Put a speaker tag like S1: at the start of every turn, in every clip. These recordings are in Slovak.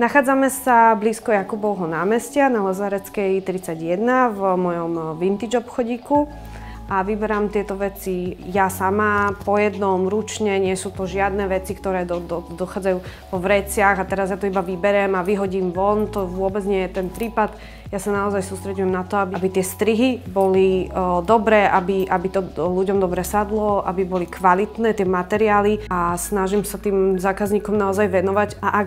S1: Nachádzame sa blízko Jakubovho námestia na Lazareckej 31 v mojom vintage obchodíku a vyberám tieto veci ja sama, po jednom, ručne, nie sú to žiadne veci, ktoré dochádzajú po vreciach a teraz ja to iba vyberiem a vyhodím von, to vôbec nie je ten prípad. Ja sa naozaj sústreďujem na to, aby tie strihy boli dobré, aby to ľuďom dobre sadlo, aby boli kvalitné tie materiály a snažím sa tým zákazníkom naozaj venovať. A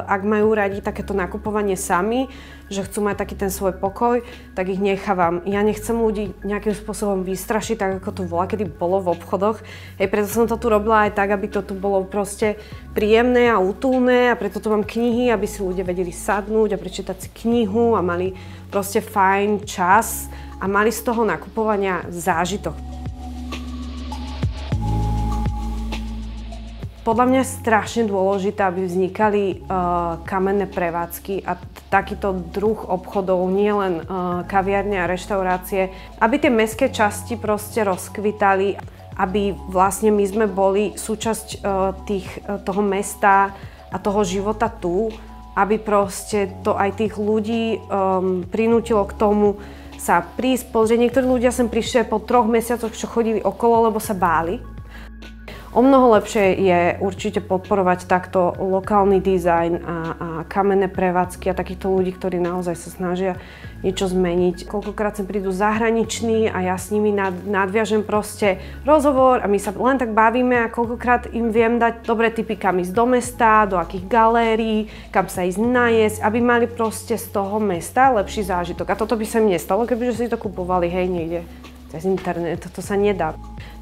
S1: ak majú radi takéto nakupovanie sami, že chcú mať taký ten svoj pokoj, tak ich nechávam. Ja nechcem ľudí nejakým spôsobom vystrašiť, tak ako to kedy bolo v obchodoch. Preto som to tu robila aj tak, aby to tu bolo proste príjemné a útulné a preto tu mám knihy, aby si ľudia vedeli sadnúť a prečítať si knihu a mali proste fajn čas a mali z toho nakupovania zážitok. Podľa mňa je strašne dôležité, aby vznikali kamenné prevádzky a takýto druh obchodov, nielen kaviarne a reštaurácie, aby tie mestské časti proste rozkvitali, aby vlastne my sme boli súčasť toho mesta a toho života tu, aby proste to aj tých ľudí prinútilo k tomu sa prísť, pozrieť. Niektorí ľudia sem prišli po 3 mesiacoch, čo chodili okolo, lebo sa báli. O mnoho lepšie je určite podporovať takto lokálny dizajn a kamenné prevádzky a takýchto ľudí, ktorí naozaj sa snažia niečo zmeniť. Koľkokrát sem prídu zahraniční a ja s nimi nadviažem proste rozhovor a my sa len tak bavíme a koľkokrát im viem dať dobré tipy, kam ísť do mesta, do akých galérií, kam sa ísť najesť, aby mali proste z toho mesta lepší zážitok. A toto by sa mi nestalo, kebyže si to kupovali niekde cez internet. Toto sa nedá.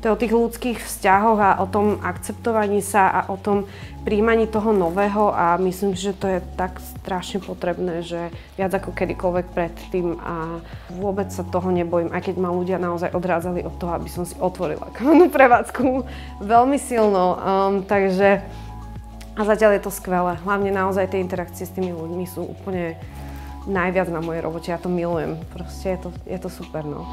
S1: To je o tých ľudských vzťahoch a o tom akceptovaní sa a o tom príjmaní toho nového a myslím, že to je tak strašne potrebné, že viac ako kedykoľvek predtým a vôbec sa toho nebojím, aj keď ma ľudia naozaj odrádzali od toho, aby som si otvorila kamennú prevádzku veľmi silno, takže a zatiaľ je to skvelé. Hlavne naozaj tie interakcie s tými ľuďmi sú úplne najviac na mojej robote, ja to milujem, proste je to super, no.